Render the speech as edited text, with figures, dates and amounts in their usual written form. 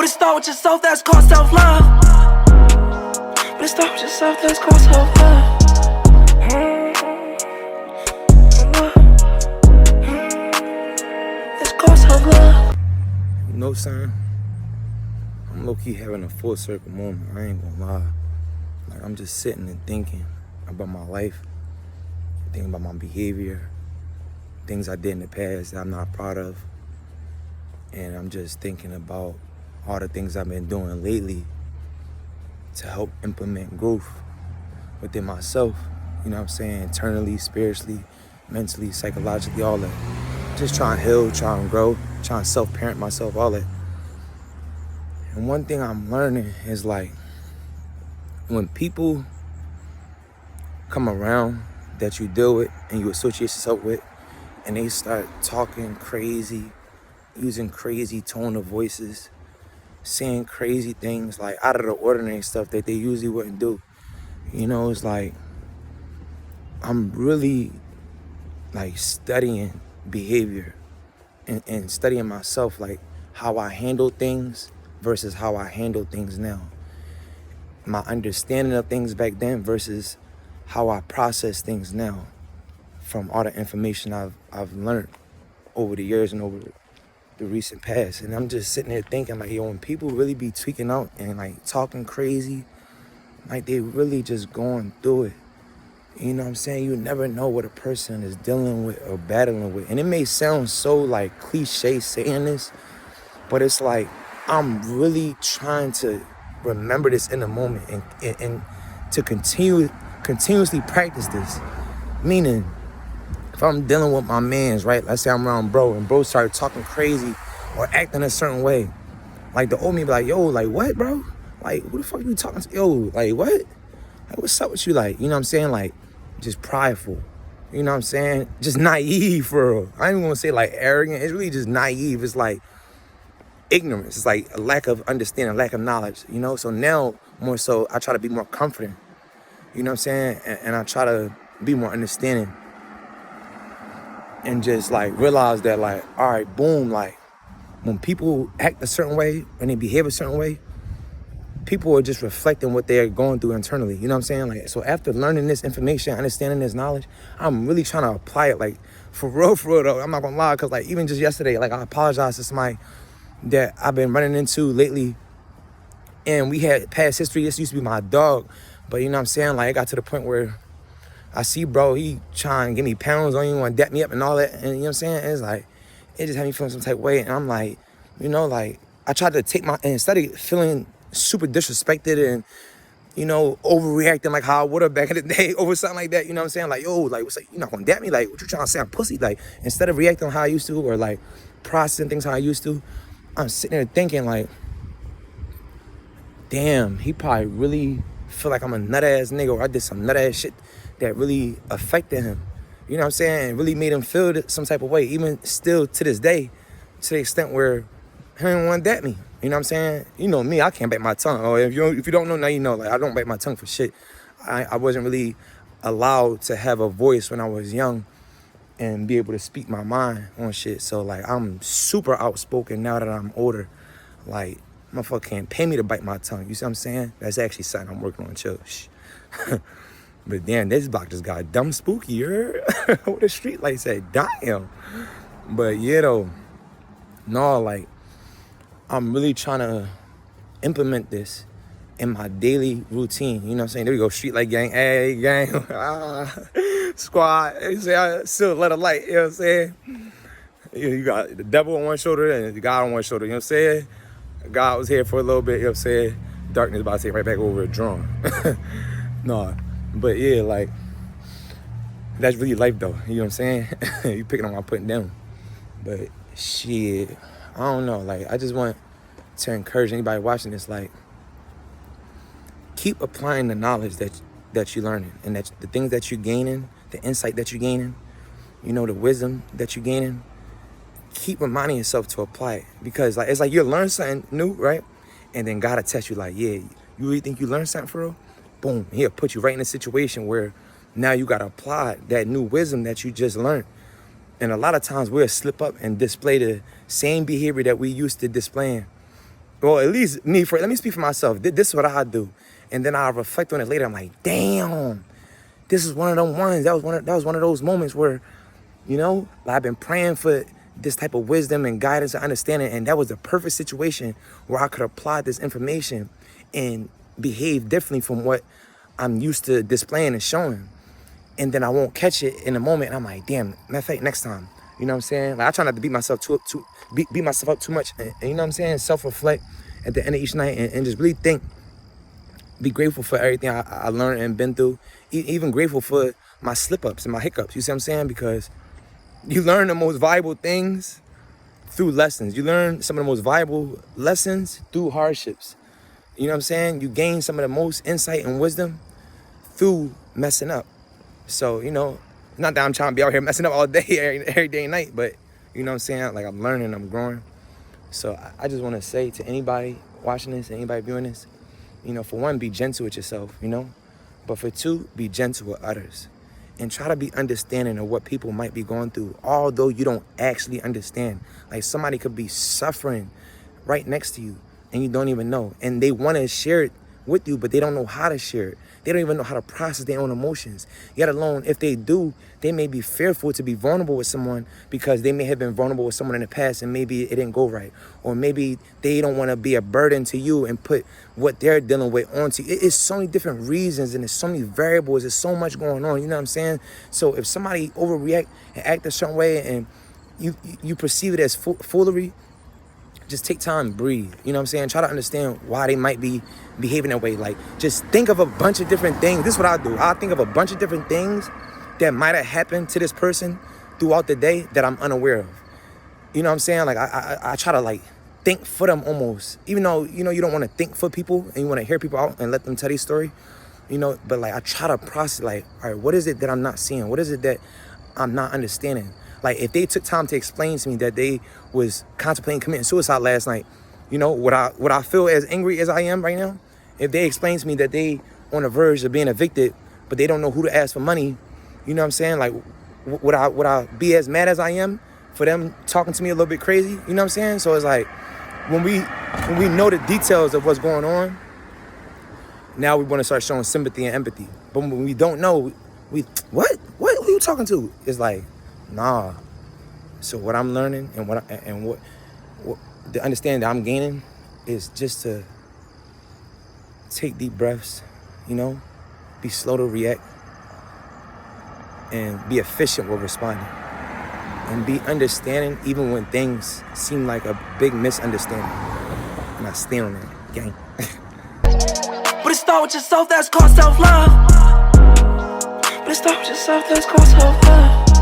But it start with yourself, that's called self-love. But it start with yourself, that's called self-love. It's called self-love. You know, son, I'm low-key having a full circle moment. I ain't gonna lie. Like, I'm just sitting and thinking about my life, thinking about my behavior, things I did in the past that I'm not proud of. And I'm just thinking about all the things I've been doing lately to help implement growth within myself. You know what I'm saying? Internally, spiritually, mentally, psychologically, all that. Just trying to heal, trying to grow, trying to self-parent myself, all that. And one thing I'm learning is like, when people come around that you deal with and you associate yourself with, and they start talking crazy, using crazy tone of voices, saying crazy things, like out of the ordinary stuff that they usually wouldn't do. You know, it's like, I'm really like studying behavior and studying myself, like how I handle things versus how I handle things now. My understanding of things back then versus how I process things now from all the information I've learned over the years and over the recent past. And I'm just sitting there thinking like, yo, when people really be tweaking out and like talking crazy, like they really just going through it. You know what I'm saying? You never know what a person is dealing with or battling with. And it may sound so like cliche saying this, but it's like, I'm really trying to remember this in the moment and to continuously practice this. Meaning, if I'm dealing with my mans, right? Let's say I'm around bro and bro started talking crazy or acting a certain way. Like the old me be like, yo, like what, bro? Like, who the fuck you talking to? Yo, like what? Like, what's up with you? Like, you know what I'm saying? Like, just prideful. You know what I'm saying? Just naive, for real. I ain't even gonna say like arrogant. It's really just naive. It's like ignorance. It's like a lack of understanding, lack of knowledge, you know? So now, more so, I try to be more confident. You know what I'm saying? And I try to be more understanding. And just like realize that like, all right, boom, like when people act a certain way, when they behave a certain way, people are just reflecting what they're going through internally. You know what I'm saying? Like, so after learning this information, understanding this knowledge, I'm really trying to apply it. Like, for real though, I'm not gonna lie, because like even just yesterday, like I apologized to somebody that I've been running into lately, and we had past history. This used to be my dog, but you know what I'm saying? Like, it got to the point where I see bro, he trying to give me pounds on you, want to dap me up and all that, and you know what I'm saying? It's like, it just had me feeling some type of way, and I'm like, you know, like, I tried to take and instead of feeling super disrespected and, you know, overreacting like how I would have back in the day over something like that, you know what I'm saying? Like, yo, like, what's like, you not gonna dap me? Like, what you trying to say? I'm pussy? Like, instead of reacting how I used to, or like processing things how I used to, I'm sitting there thinking like, damn, he probably really feel like I'm a nut ass nigga, or I did some nut ass shit that really affected him. You know what I'm saying? It really made him feel some type of way, even still to this day, to the extent where he didn't want to dap me. You know what I'm saying? You know me, I can't bite my tongue. Or if you don't know, now you know. Like, I don't bite my tongue for shit. I wasn't really allowed to have a voice when I was young and be able to speak my mind on shit. So like, I'm super outspoken now that I'm older. Like, motherfucker can't pay me to bite my tongue. You see what I'm saying? That's actually something I'm working on, chill. But damn, this block just got dumb spooky, you heard? What the street light said, damn. But yeah, though, no, like, I'm really trying to implement this in my daily routine. You know what I'm saying? There we go, street light gang, hey, gang, squad. You say, I still let a light, you know what I'm saying? You got the devil on one shoulder and the God on one shoulder, you know what I'm saying? God was here for a little bit, you know what I'm saying? Darkness about to take right back over a drum. No, but yeah, like, that's really life though, you know what I'm saying? You picking on what I'm putting down. But shit, I don't know, like, I just want to encourage anybody watching this, like, keep applying the knowledge that you're learning, and that the things that you're gaining, the insight that you're gaining, you know, the wisdom that you're gaining, keep reminding yourself to apply it. Because like, it's like you learn something new, right? And then God will test you like, yeah, you really think you learned something for real? Boom, he'll put you right in a situation where now you got to apply that new wisdom that you just learned. And a lot of times we'll slip up and display the same behavior that we used to displaying Well, at least let me speak for myself. This is what I do. And then I reflect on it later. I'm like, damn, this is one of them ones. That was one of those moments where, you know, I've been praying for this type of wisdom and guidance and understanding. And that was the perfect situation where I could apply this information and behave differently from what I'm used to displaying and showing. And then I won't catch it in the moment. And I'm like, damn, matter of fact, next time. You know what I'm saying? Like, I try not to beat myself beat myself up too much. And you know what I'm saying? Self-reflect at the end of each night and just really think. Be grateful for everything I learned and been through. Even grateful for my slip-ups and my hiccups. You see what I'm saying? Because you learn the most valuable things through lessons. You learn some of the most valuable lessons through hardships. You know what I'm saying? You gain some of the most insight and wisdom through messing up. So, you know, not that I'm trying to be out here messing up all day, every day and night, but you know what I'm saying? Like, I'm learning, I'm growing. So I just want to say to anybody watching this, anybody viewing this, you know, for one, be gentle with yourself, you know? But for two, be gentle with others. And try to be understanding of what people might be going through, although you don't actually understand. Like, somebody could be suffering right next to you and you don't even know. And they want to share it with you, but they don't know how to share it. They don't even know how to process their own emotions. Yet alone, if they do, they may be fearful to be vulnerable with someone because they may have been vulnerable with someone in the past and maybe it didn't go right. Or maybe they don't want to be a burden to you and put what they're dealing with onto you. It's so many different reasons and there's so many variables. There's so much going on, you know what I'm saying? So if somebody overreact and act a certain way and you perceive it as foolery, just take time, breathe. You know what I'm saying? Try to understand why they might be behaving that way. Like, just think of a bunch of different things. This is what I do. I think of a bunch of different things that might have happened to this person throughout the day that I'm unaware of. You know what I'm saying? Like, I try to, like, think for them almost. Even though, you know, you don't want to think for people and you want to hear people out and let them tell their story, you know, but, like, I try to process, like, all right, what is it that I'm not seeing? What is it that I'm not understanding? Like, if they took time to explain to me that they was contemplating committing suicide last night, you know, would I feel as angry as I am right now? If they explain to me that they on the verge of being evicted, but they don't know who to ask for money, you know what I'm saying? Like, would I be as mad as I am for them talking to me a little bit crazy? You know what I'm saying? So it's like, when we know the details of what's going on, now we want to start showing sympathy and empathy. But when we don't know, what are you talking to? It's like, nah. So what I'm learning and what the understanding that I'm gaining is just to take deep breaths, you know, be slow to react, and be efficient with responding, and be understanding even when things seem like a big misunderstanding. And I stand on that, gang. But it start with yourself, that's called self-love. But it start with yourself, that's called self-love.